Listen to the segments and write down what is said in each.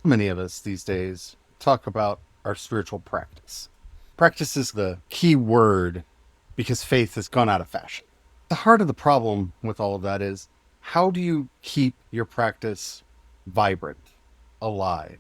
Many of us these days talk about our spiritual practice. Practice is the key word because faith has gone out of fashion. The heart of the problem with all of that is, how do you keep your practice vibrant, alive,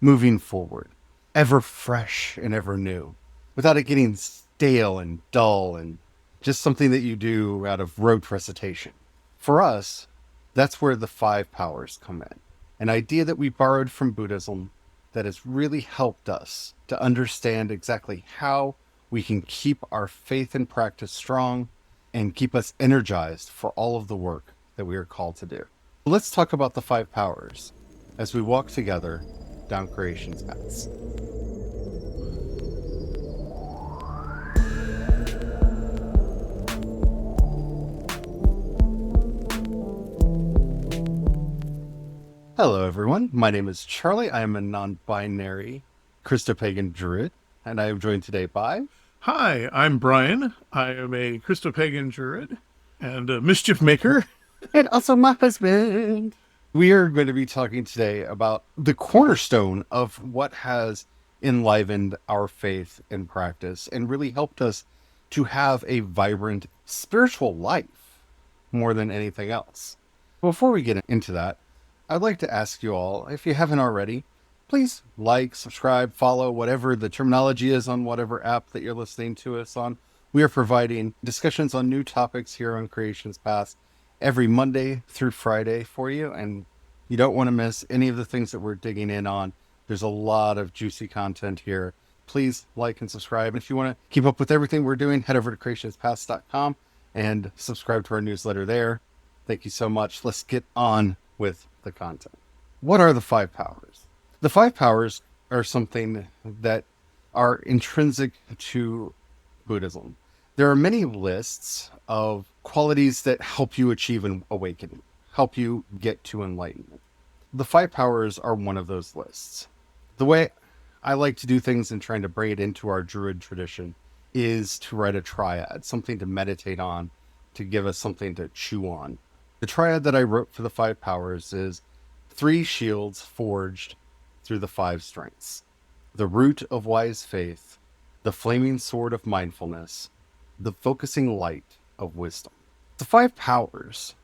moving forward, ever fresh and ever new, without it getting stale and dull and just something that you do out of rote recitation? For us, that's where the five powers come in. An idea that we borrowed from Buddhism that has really helped us to understand exactly how we can keep our faith and practice strong and keep us energized for all of the work that we are called to do. Let's talk about the five powers as we walk together down creation's paths. Hello, everyone. My name is Charlie. I am a non-binary Christopagan Druid, and I am joined today by... Hi, I'm Brian. I am a Christopagan Druid and a mischief maker. And also my husband. We are going to be talking today about the cornerstone of what has enlivened our faith and practice and really helped us to have a vibrant spiritual life more than anything else. Before we get into that, I'd like to ask you all, if you haven't already, please like, subscribe, follow, whatever the terminology is on whatever app that you're listening to us on. We are providing discussions on new topics here on Creation's Path every Monday through Friday for you, and you don't want to miss any of the things that we're digging in on. There's a lot of juicy content here. Please like and subscribe. And if you want to keep up with everything we're doing, head over to creationspath.com and subscribe to our newsletter there. Thank you so much. Let's get on with the content. What are the five powers? The five powers are something that are intrinsic to Buddhism. There are many lists of qualities that help you achieve an awakening, help you get to enlightenment. The five powers are one of those lists. The way I like to do things and trying to bring it into our Druid tradition is to write a triad, something to meditate on, to give us something to chew on. The triad that I wrote for the five powers is 3 shields forged through the 5 strengths: the root of wise faith, the flaming sword of mindfulness, the focusing light of wisdom. The 5 powers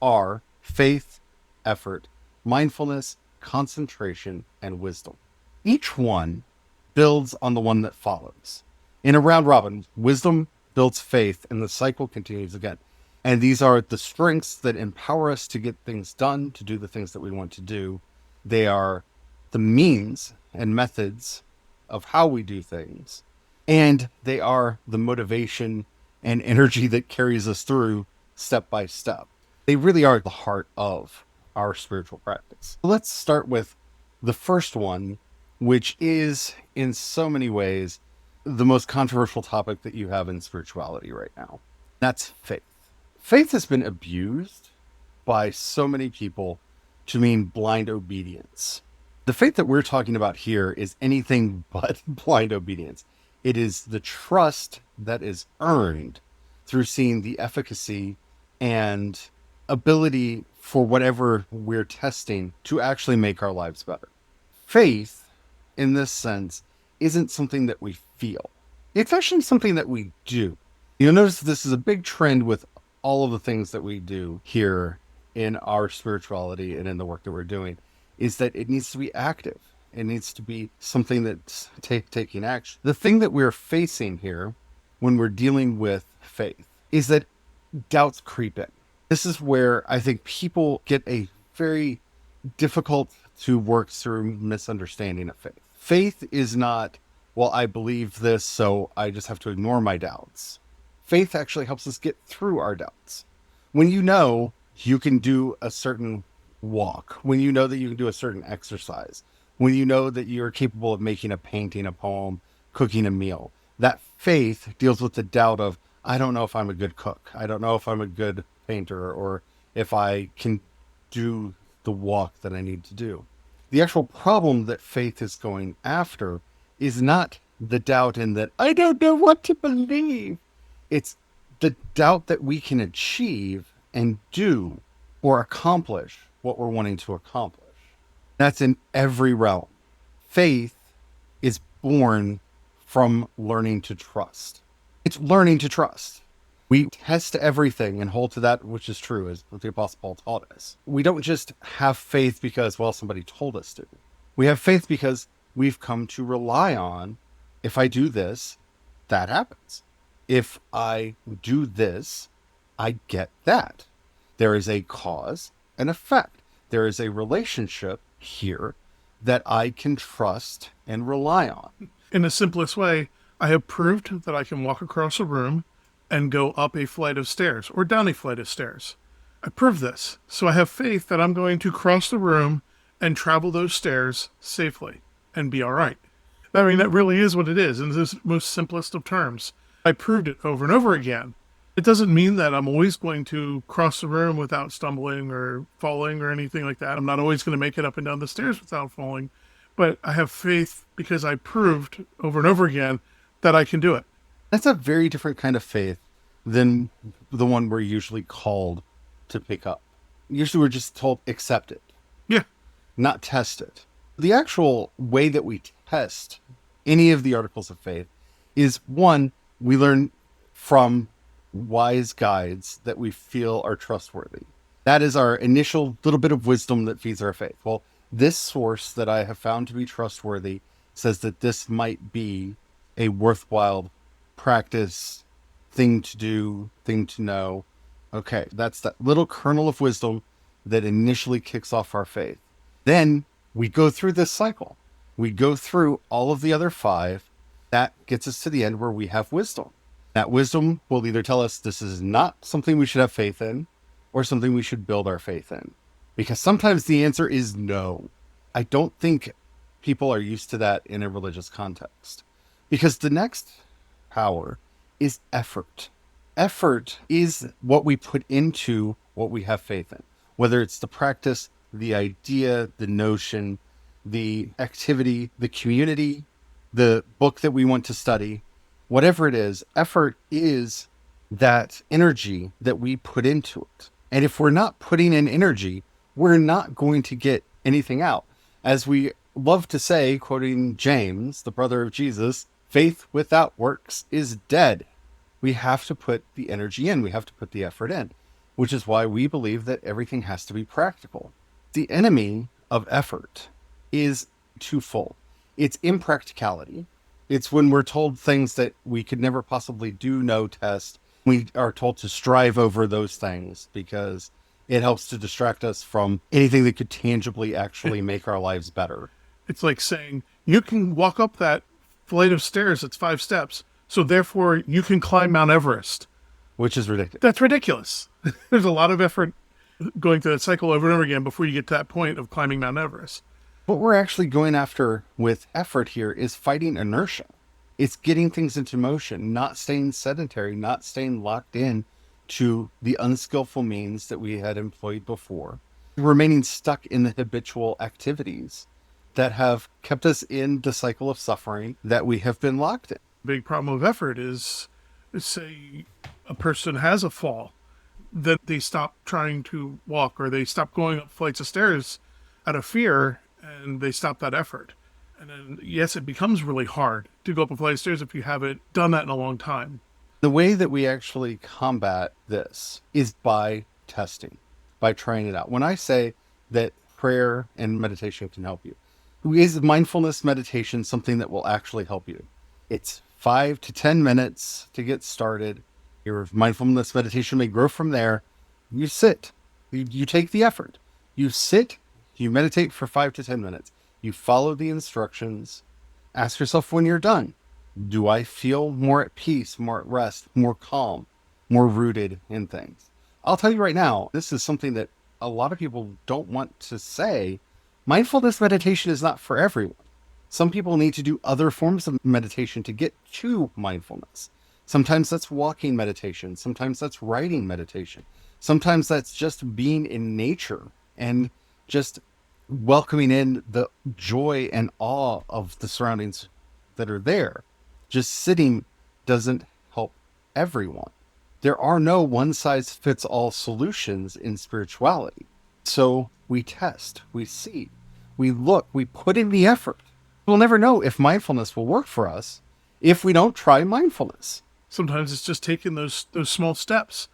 are faith, effort, mindfulness, concentration, and wisdom. Each one builds on the one that follows. In a round robin, wisdom builds faith, and the cycle continues again. And these are the strengths that empower us to get things done, to do the things that we want to do. They are the means and methods of how we do things. And they are the motivation and energy that carries us through step by step. They really are the heart of our spiritual practice. Let's start with the first one, which is in so many ways the most controversial topic that you have in spirituality right now. That's faith. Faith has been abused by so many people to mean blind obedience. The faith that we're talking about here is anything but blind obedience. It is the trust that is earned through seeing the efficacy and ability for whatever we're testing to actually make our lives better. Faith, in this sense, isn't something that we feel. It's actually something that we do. You'll notice this is a big trend with all of the things that we do here in our spirituality and in the work that we're doing, is that it needs to be active. It needs to be something that's taking action. The thing that we're facing here when we're dealing with faith is that doubts creep in. This is where I think people get a very difficult to work through misunderstanding of faith. Faith is not, well, I believe this, so I just have to ignore my doubts. Faith actually helps us get through our doubts. When you know you can do a certain walk, when you know that you can do a certain exercise, when you know that you're capable of making a painting, a poem, cooking a meal, that faith deals with the doubt of, I don't know if I'm a good cook. I don't know if I'm a good painter or if I can do the walk that I need to do. The actual problem that faith is going after is not the doubt in that I don't know what to believe. It's the doubt that we can achieve and do or accomplish what we're wanting to accomplish. That's in every realm. Faith is born from learning to trust. It's learning to trust. We test everything and hold to that which is true, as the Apostle Paul taught us. We don't just have faith because, well, somebody told us to. We have faith because we've come to rely on, if I do this, that happens. If I do this, I get that. There is a cause and effect. There is a relationship here that I can trust and rely on. In the simplest way, I have proved that I can walk across a room and go up a flight of stairs or down a flight of stairs. I proved this, so I have faith that I'm going to cross the room and travel those stairs safely and be all right. I mean, that really is what it is in the most simplest of terms. I proved it over and over again. It doesn't mean that I'm always going to cross the room without stumbling or falling or anything like that. I'm not always going to make it up and down the stairs without falling. But I have faith because I proved over and over again that I can do it. That's a very different kind of faith than the one we're usually called to pick up. Usually we're just told accept it, Yeah. not test it. The actual way that we test any of the articles of faith is one, we learn from wise guides that we feel are trustworthy. That is our initial little bit of wisdom that feeds our faith. Well, this source that I have found to be trustworthy says that this might be a worthwhile practice, thing to do, thing to know. Okay, that's that little kernel of wisdom that initially kicks off our faith. Then we go through this cycle. We go through all of the other five. That gets us to the end where we have wisdom. That wisdom will either tell us this is not something we should have faith in or something we should build our faith in. Because sometimes the answer is no. I don't think people are used to that in a religious context. Because the next power is effort. Effort is what we put into what we have faith in, whether it's the practice, the idea, the notion, the activity, the community, the book that we want to study, whatever it is, effort is that energy that we put into it. And if we're not putting in energy, we're not going to get anything out. As we love to say, quoting James, the brother of Jesus, faith without works is dead. We have to put the energy in. We have to put the effort in, which is why we believe that everything has to be practical. The enemy of effort is twofold. It's impracticality. It's when we're told things that we could never possibly do, no test. We are told to strive over those things because it helps to distract us from anything that could tangibly actually make our lives better. It's like saying, you can walk up that flight of stairs, it's 5 steps, so therefore you can climb Mount Everest. Which is ridiculous. That's ridiculous. There's a lot of effort going through that cycle over and over again before you get to that point of climbing Mount Everest. What we're actually going after with effort here is fighting inertia. It's getting things into motion, not staying sedentary, not staying locked in to the unskillful means that we had employed before, remaining stuck in the habitual activities that have kept us in the cycle of suffering that we have been locked in. Big problem of effort is, say, a person has a fall, then they stop trying to walk or they stop going up flights of stairs out of fear and they stop that effort. And then, yes, it becomes really hard to go up a flight of stairs if you haven't done that in a long time. The way that we actually combat this is by testing, by trying it out. When I say that prayer and meditation can help you, is mindfulness meditation something that will actually help you? It's 5 to 10 minutes to get started. Your mindfulness meditation may grow from there. You sit, you take the effort. You sit, you meditate for 5 to 10 minutes. You follow the instructions. Ask yourself when you're done, do I feel more at peace, more at rest, more calm, more rooted in things? I'll tell you right now, this is something that a lot of people don't want to say. Mindfulness meditation is not for everyone. Some people need to do other forms of meditation to get to mindfulness. Sometimes that's walking meditation. Sometimes that's writing meditation. Sometimes that's just being in nature and just welcoming in the joy and awe of the surroundings that are there. Just sitting doesn't help everyone. There are no one-size-fits-all solutions in spirituality. So we test, we see. we look, we put in the effort. We'll never know if mindfulness will work for us if we don't try mindfulness. Sometimes it's just taking those small steps,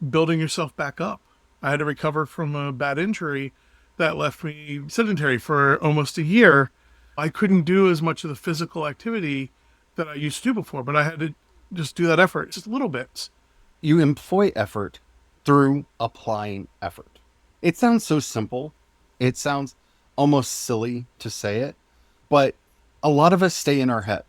building yourself back up. I had to recover from a bad injury that left me sedentary for almost a year. I couldn't do as much of the physical activity that I used to do before, but I had to just do that effort, just little bits. You employ effort through applying effort. It sounds so simple. It sounds almost silly to say it, but a lot of us stay in our head.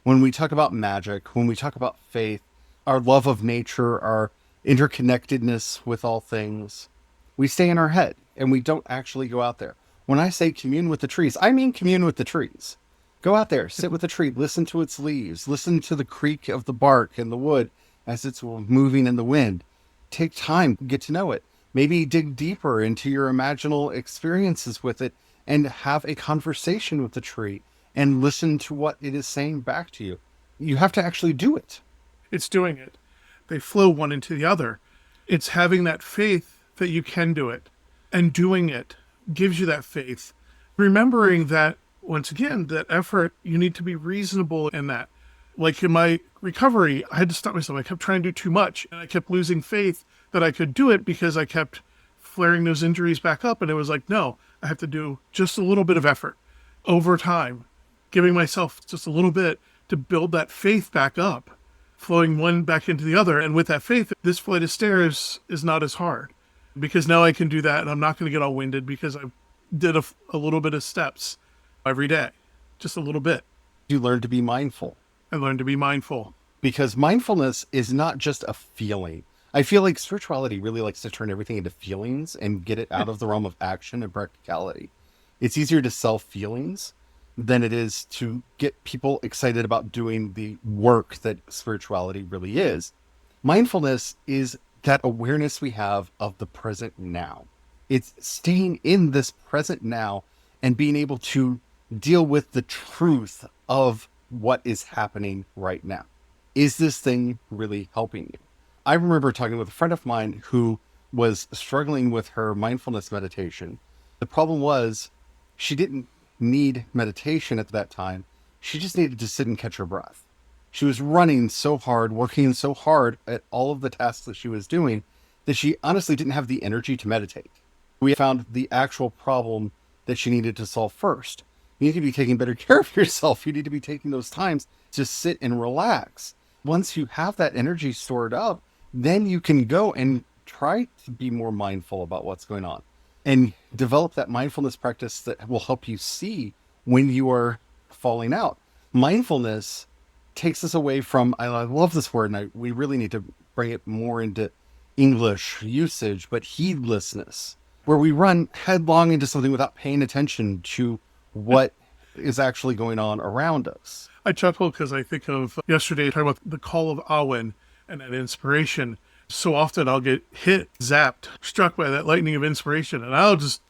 When we talk about magic, when we talk about faith, our love of nature, our interconnectedness with all things, we stay in our head and we don't actually go out there. When I say commune with the trees, I mean commune with the trees. Go out there, sit with the tree, listen to its leaves, listen to the creak of the bark in the wood as it's moving in the wind. Take time, get to know it. Maybe dig deeper into your imaginal experiences with it and have a conversation with the tree and listen to what it is saying back to you. You have to actually do it. It's doing it. They flow one into the other. It's having that faith that you can do it, and doing it gives you that faith. Remembering that, once again, that effort, you need to be reasonable in that. Like in my recovery, I had to stop myself. I kept trying to do too much, and I kept losing faith that I could do it because I kept flaring those injuries back up. And it was like, no, I have to do just a little bit of effort over time, giving myself just a little bit to build that faith back up, flowing one back into the other. And with that faith, this flight of stairs is not as hard because now I can do that and I'm not going to get all winded because I did a little bit of steps every day, just a little bit. You learn to be mindful. I learned to be mindful. Because mindfulness is not just a feeling. I feel like spirituality really likes to turn everything into feelings and get it out of the realm of action and practicality. It's easier to sell feelings than it is to get people excited about doing the work that spirituality really is. Mindfulness is that awareness we have of the present now. It's staying in this present now and being able to deal with the truth of what is happening right now. Is this thing really helping you? I remember talking with a friend of mine who was struggling with her mindfulness meditation. The problem was she didn't need meditation at that time. She just needed to sit and catch her breath. She was running so hard, working so hard at all of the tasks that she was doing that she honestly didn't have the energy to meditate. We found the actual problem that she needed to solve first. You need to be taking better care of yourself. You need to be taking those times to sit and relax. Once you have that energy stored up, then you can go and try to be more mindful about what's going on and develop that mindfulness practice that will help you see when you are falling out. Mindfulness takes us away from, I love this word, and we really need to bring it more into English usage, but heedlessness, where we run headlong into something without paying attention to what is actually going on around us. I chuckle because I think of yesterday talking about the call of Awen and that inspiration. So often I'll get hit, zapped, struck by that lightning of inspiration, and I'll just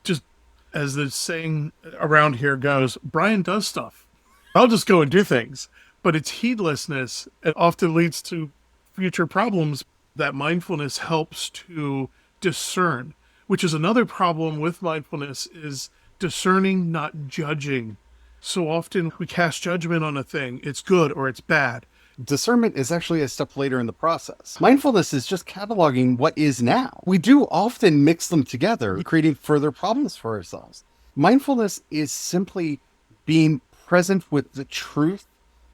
as the saying around here goes, Brian does stuff. I'll just go and do things. But it's heedlessness. It often leads to future problems. That mindfulness helps to discern, which is another problem with mindfulness, is discerning, not judging. So often we cast judgment on a thing. It's good or it's bad. Discernment is actually a step later in the process. Mindfulness is just cataloging what is now. We do often mix them together, creating further problems for ourselves. Mindfulness is simply being present with the truth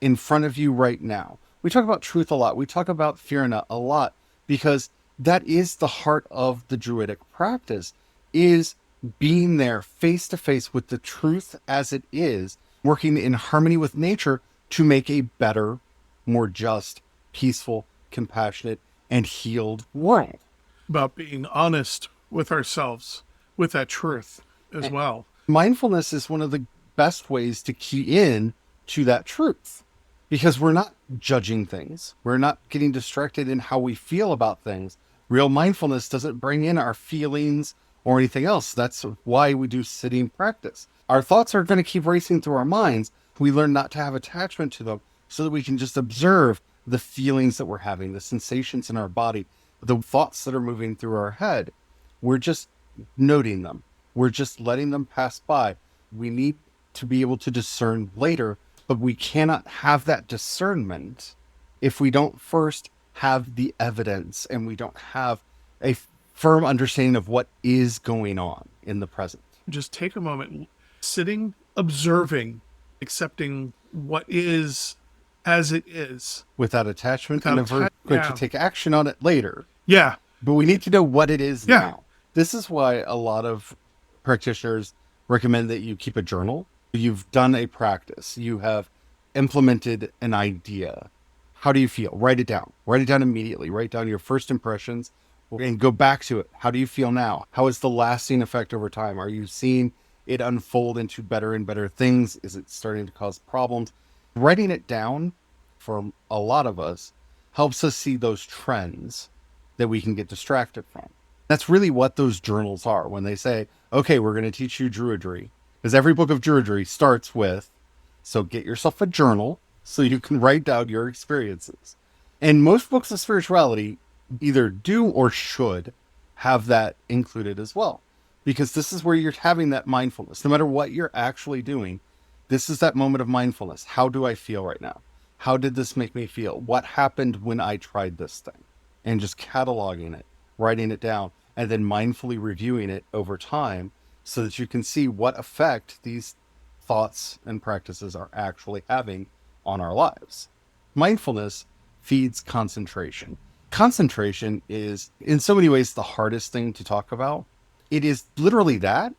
in front of you right now. We talk about truth a lot. We talk about Firna a lot because that is the heart of the Druidic practice, is being there face to face with the truth as it is, working in harmony with nature to make a better, more just, peaceful, compassionate, and healed world. About being honest with ourselves, with that truth as well. Mindfulness is one of the best ways to key in to that truth because we're not judging things. We're not getting distracted in how we feel about things. Real mindfulness doesn't bring in our feelings or anything else. That's why we do sitting practice. Our thoughts are going to keep racing through our minds. We learn not to have attachment to them so that we can just observe the feelings that we're having, the sensations in our body, the thoughts that are moving through our head. We're just noting them. We're just letting them pass by. We need to be able to discern later, but we cannot have that discernment if we don't first have the evidence and we don't have a firm understanding of what is going on in the present. Just take a moment, sitting, observing, accepting what is as it is. Without attachment, Without and if we're going to yeah. take action on it later, Yeah. but we need to know what it is Yeah. now. This is why a lot of practitioners recommend that you keep a journal. You've done a practice, you have implemented an idea. How do you feel? Write it down. Write it down immediately. Write down your first impressions and go back to it. How do you feel now? How is the lasting effect over time? Are you seeing it unfold into better and better things? Is it starting to cause problems? Writing it down for a lot of us helps us see those trends that we can get distracted from. That's really what those journals are when they say, okay, we're going to teach you Druidry. Because every book of Druidry starts with, so get yourself a journal so you can write down your experiences. And most books of spirituality either do or should have that included as well. Because this is where you're having that mindfulness. No matter what you're actually doing, this is that moment of mindfulness. How do I feel right now? How did this make me feel? What happened when I tried this thing? And just cataloging it, writing it down, and then mindfully reviewing it over time so that you can see what effect these thoughts and practices are actually having on our lives. Mindfulness feeds concentration. Concentration is, in so many ways, the hardest thing to talk about. It is literally that,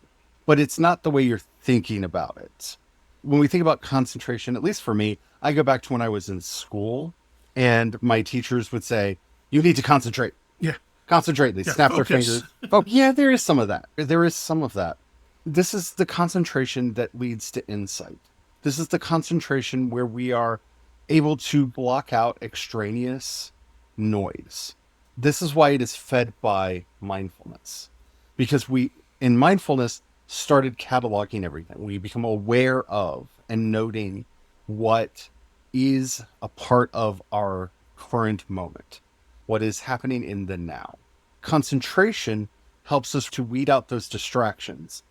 but it's not the way you're thinking about it. When we think about concentration, at least for me, I go back to when I was in school and my teachers would say, you need to concentrate. Yeah. Concentrate. They Yeah. snap their Focus. fingers. Oh, yeah, there is some of that. There is some of that. This is the concentration that leads to insight. This is the concentration where we are able to block out extraneous noise. This is why it is fed by mindfulness. Because we, in mindfulness, started cataloging everything. We become aware of and noting what is a part of our current moment, what is happening in the now. Concentration helps us to weed out those distractions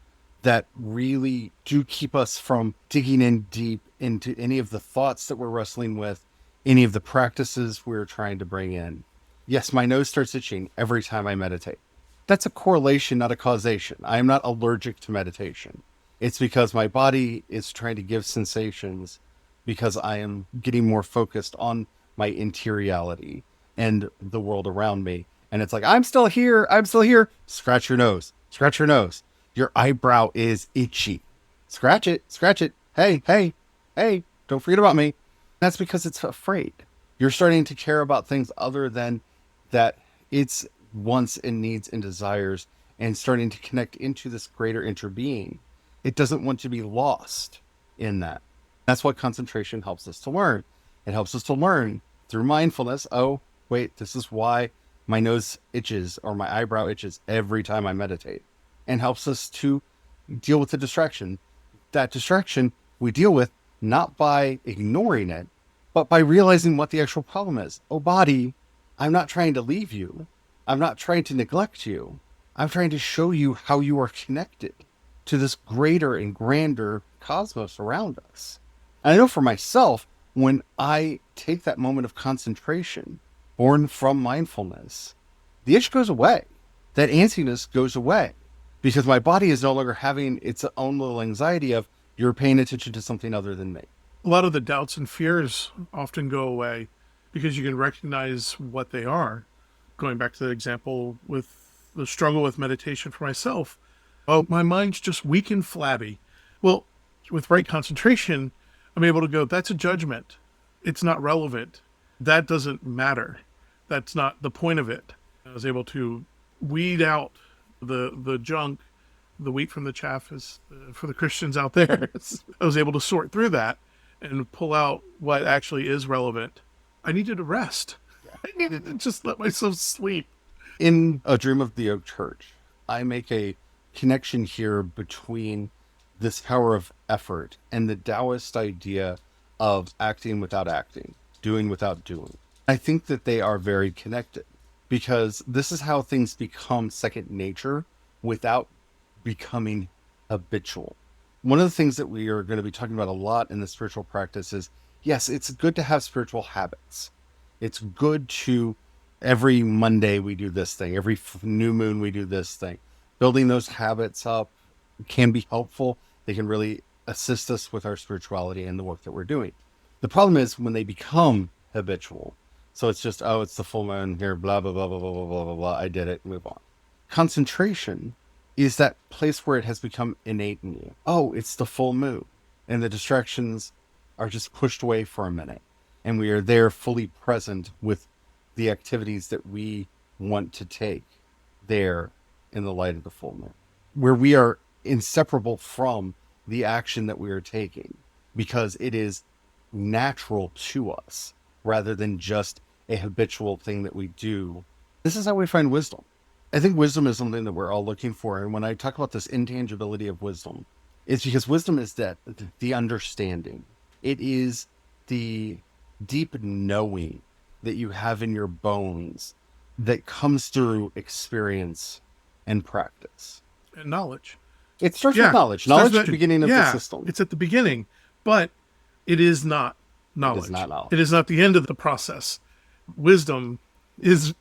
that really do keep us from digging in deep into any of the thoughts that we're wrestling with, any of the practices we're trying to bring in. Yes, my nose starts itching every time I meditate. That's a correlation, not a causation. I am not allergic to meditation. It's because my body is trying to give sensations because I am getting more focused on my interiority and the world around me. And it's like, I'm still here. I'm still here. Scratch your nose. Scratch your nose. Your eyebrow is itchy. Scratch it. Scratch it. Hey, hey, hey, don't forget about me. That's because it's afraid. You're starting to care about things other than that its wants and needs and desires and starting to connect into this greater interbeing. It doesn't want to be lost in that. That's what concentration helps us to learn. It helps us to learn through mindfulness. Oh, wait, this is why my nose itches or my eyebrow itches every time I meditate, and helps us to deal with the distraction. That distraction we deal with not by ignoring it, but by realizing what the actual problem is. Oh, body, I'm not trying to leave you. I'm not trying to neglect you. I'm trying to show you how you are connected to this greater and grander cosmos around us. And I know for myself, when I take that moment of concentration born from mindfulness, the itch goes away. That antsiness goes away because my body is no longer having its own little anxiety of you're paying attention to something other than me. A lot of the doubts and fears often go away because you can recognize what they are. Going back to the example with the struggle with meditation for myself, oh, my mind's just weak and flabby. Well, with right concentration, I'm able to go, that's a judgment. It's not relevant. That doesn't matter. That's not the point of it. I was able to weed out the junk, the wheat from the chaff, is for the Christians out there. I was able to sort through that and pull out what actually is relevant. I needed to rest. I needed to just let myself sleep. In A Dream of the Oak Church, I make a connection here between this power of effort and the Taoist idea of acting without acting, doing without doing. I think that they are very connected because this is how things become second nature without becoming habitual. One of the things that we are going to be talking about a lot in the spiritual practice is, yes, it's good to have spiritual habits. It's good to, every Monday we do this thing, every new moon we do this thing. Building those habits up can be helpful. They can really assist us with our spirituality and the work that we're doing. The problem is when they become habitual. So it's just, oh, it's the full moon here, blah, blah, blah, blah, blah, blah, blah, blah, blah. I did it, move on. Concentration is that place where it has become innate in you. Oh, it's the full moon. And the distractions are just pushed away for a minute. And we are there fully present with the activities that we want to take there in the light of the full moon, where we are inseparable from the action that we are taking because it is natural to us rather than just a habitual thing that we do. This is how we find wisdom. I think wisdom is something that we're all looking for. And when I talk about this intangibility of wisdom, it's because wisdom is that the understanding. It is the deep knowing that you have in your bones that comes through experience and practice. And knowledge. It starts with knowledge. Knowledge at the beginning of the system. It's at the beginning, but it is not knowledge. It is not knowledge. It is not the end of the process. Wisdom is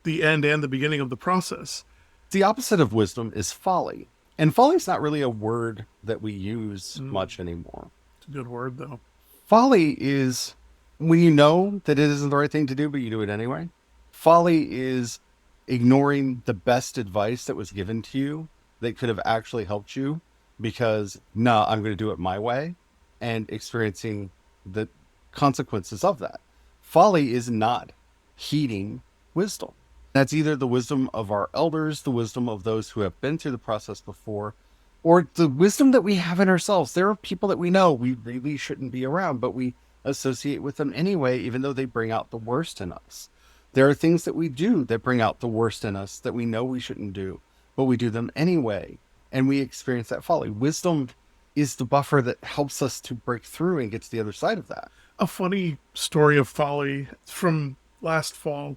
the end and the beginning of the process. The opposite of wisdom is folly. And folly is not really a word that we use much anymore. It's a good word, though. Folly is when you know that it isn't the right thing to do, but you do it anyway. Folly is ignoring the best advice that was given to you that could have actually helped you because, no, I'm going to do it my way, and experiencing the consequences of that. Folly is not heeding wisdom. That's either the wisdom of our elders, the wisdom of those who have been through the process before, or the wisdom that we have in ourselves. There are people that we know we really shouldn't be around, but we associate with them anyway, even though they bring out the worst in us. There are things that we do that bring out the worst in us that we know we shouldn't do, but we do them anyway, and we experience that folly. Wisdom is the buffer that helps us to break through and get to the other side of that. A funny story of folly from last fall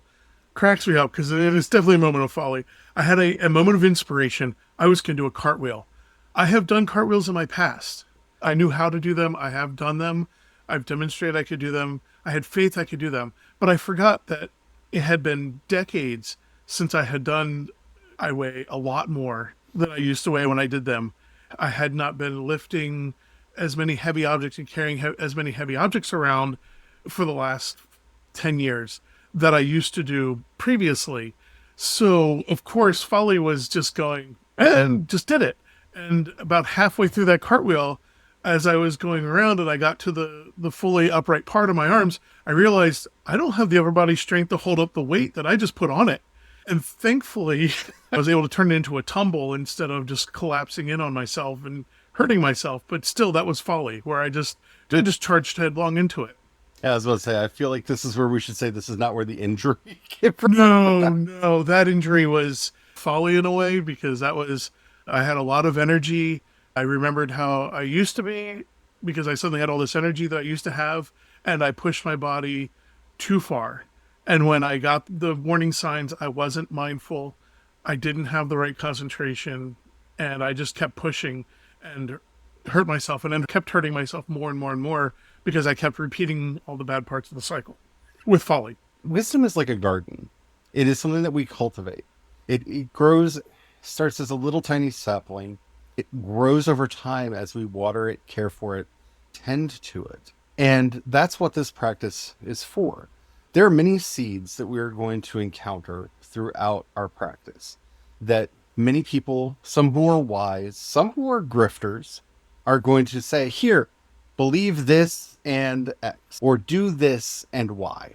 cracks me up because it is definitely a moment of folly. I had a moment of inspiration. I was going to do a cartwheel. I have done cartwheels in my past. I knew how to do them. I have done them. I've demonstrated I could do them. I had faith I could do them. But I forgot that it had been decades since I had done, I weigh a lot more than I used to weigh when I did them. I had not been lifting as many heavy objects and carrying as many heavy objects around for the last 10 years that I used to do previously. So, of course, folly was just going, and just did it. And about halfway through that cartwheel, as I was going around and I got to the fully upright part of my arms, I realized I don't have the upper body strength to hold up the weight that I just put on it. And thankfully, I was able to turn it into a tumble instead of just collapsing in on myself and hurting myself. But still, that was folly, where I just charged headlong into it. Yeah, I was about to say, I feel like this is where we should say this is not where the injury came from. No, that injury was folly in a way because I had a lot of energy. I remembered how I used to be because I suddenly had all this energy that I used to have, and I pushed my body too far. And when I got the warning signs, I wasn't mindful. I didn't have the right concentration, and I just kept pushing and hurt myself, and then kept hurting myself more and more and more because I kept repeating all the bad parts of the cycle with folly. Wisdom is like a garden. It is something that we cultivate. It grows, starts as a little tiny sapling. It grows over time as we water it, care for it, tend to it. And that's what this practice is for. There are many seeds that we're going to encounter throughout our practice that many people, some who are wise, some who are grifters, are going to say, here, believe this and X, or do this and Y.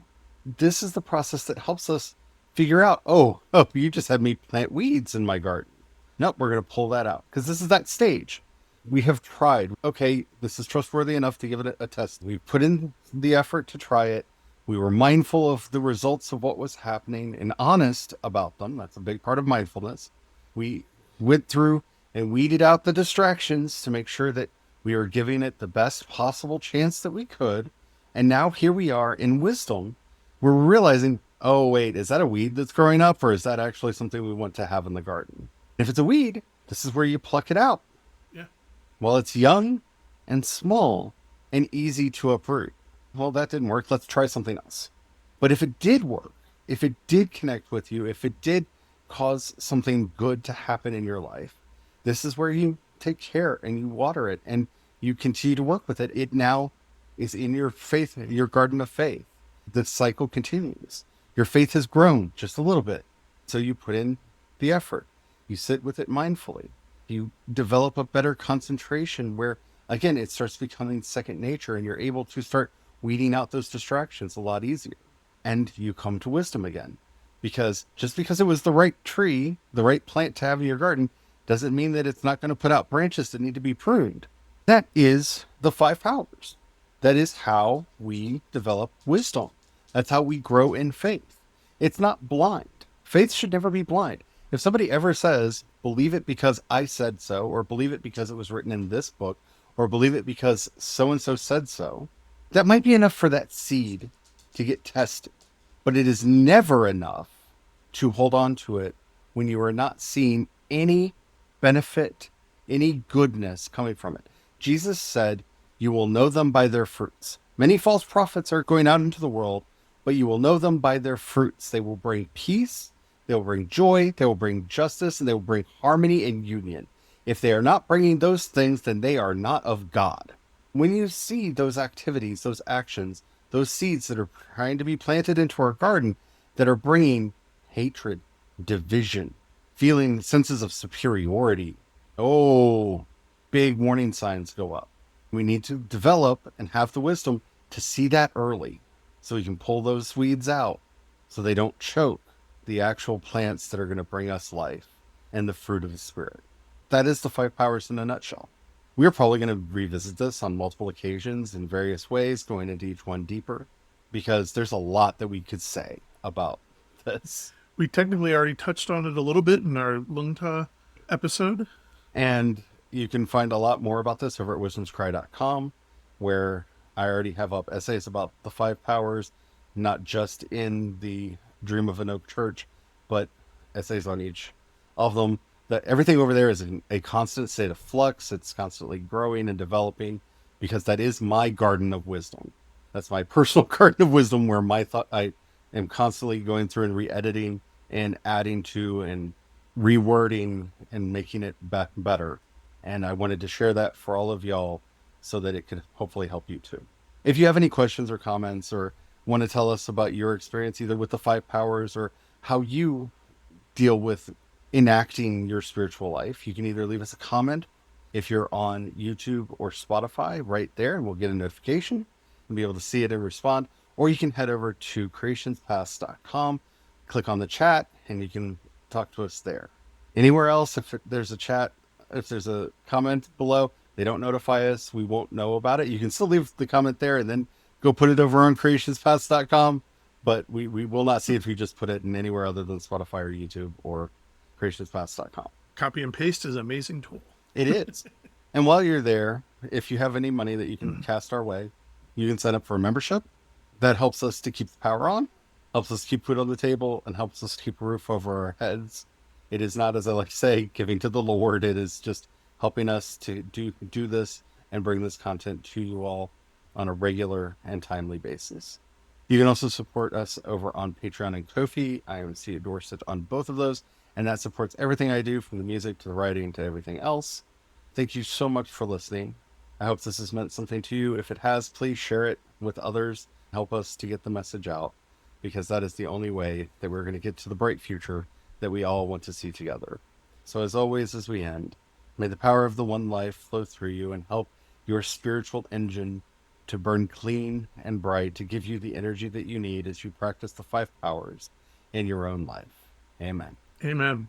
This is the process that helps us figure out, oh, you just had me plant weeds in my garden. Nope, we're going to pull that out because this is that stage. We have tried. Okay, this is trustworthy enough to give it a test. We put in the effort to try it. We were mindful of the results of what was happening and honest about them. That's a big part of mindfulness. We went through and weeded out the distractions to make sure that we were giving it the best possible chance that we could. And now here we are in wisdom. We're realizing, oh, wait, is that a weed that's growing up, or is that actually something we want to have in the garden? If it's a weed, this is where you pluck it out. Yeah. Well, it's young and small and easy to uproot. Well, that didn't work. Let's try something else. But if it did work, if it did connect with you, if it did cause something good to happen in your life, this is where you take care and you water it and you continue to work with it. It now is in your faith, your garden of faith. The cycle continues. Your faith has grown just a little bit. So you put in the effort. You sit with it mindfully. You develop a better concentration where, again, it starts becoming second nature and you're able to start weeding out those distractions a lot easier. And you come to wisdom again. Because just because it was the right tree, the right plant to have in your garden, doesn't mean that it's not going to put out branches that need to be pruned. That is the five powers. That is how we develop wisdom. That's how we grow in faith. It's not blind. Faith should never be blind. If somebody ever says, believe it because I said so, or believe it because it was written in this book, or believe it because so and so said so, that might be enough for that seed to get tested. But it is never enough to hold on to it when you are not seeing any benefit, any goodness coming from it. Jesus said, you will know them by their fruits. Many false prophets are going out into the world, but you will know them by their fruits. They will bring peace, they will bring joy, they will bring justice, and they will bring harmony and union. If they are not bringing those things, then they are not of God. When you see those activities, those actions, those seeds that are trying to be planted into our garden that are bringing hatred, division, feeling senses of superiority, oh, big warning signs go up. We need to develop and have the wisdom to see that early so we can pull those weeds out so they don't choke the actual plants that are going to bring us life and the fruit of the Spirit. That is the five powers in a nutshell. We're probably going to revisit this on multiple occasions in various ways, going into each one deeper, because there's a lot that we could say about this. We technically already touched on it a little bit in our Lungta episode. And you can find a lot more about this over at wisdomscry.com, where I already have up essays about the five powers, not just in the Dream of an Oak Church, but essays on each of them. That everything over there is in a constant state of flux. It's constantly growing and developing because that is my garden of wisdom. That's my personal garden of wisdom where my thought I am constantly going through and re-editing and adding to and rewording and making it better. And I wanted to share that for all of y'all so that it could hopefully help you too. If you have any questions or comments or want to tell us about your experience either with the five powers or how you deal with enacting your spiritual life, you can either leave us a comment if you're on YouTube or Spotify right there, and we'll get a notification and be able to see it and respond. Or you can head over to creationspast.com, click on the chat, and you can talk to us there. Anywhere else, if there's a chat, if there's a comment below, they don't notify us, we won't know about it. You can still leave the comment there and then go put it over on creationspast.com, but we will not see if you just put it in anywhere other than Spotify or YouTube or creationspast.com. Copy and paste is an amazing tool. It is. And while you're there, if you have any money that you can cast our way, you can sign up for a membership. That helps us to keep the power on, helps us keep food on the table, and helps us keep a roof over our heads. It is not, as I like to say, giving to the Lord. It is just helping us to do this and bring this content to you all on a regular and timely basis. You can also support us over on Patreon and Ko-fi. I am Cia Dorset on both of those, and that supports everything I do, from the music to the writing to everything else. Thank you so much for listening. I hope this has meant something to you. If it has, please share it with others. Help us to get the message out, because that is the only way that we're going to get to the bright future that we all want to see together. So as always, as we end, may the power of the one life flow through you and help your spiritual engine to burn clean and bright, to give you the energy that you need as you practice the five powers in your own life. Amen. Amen.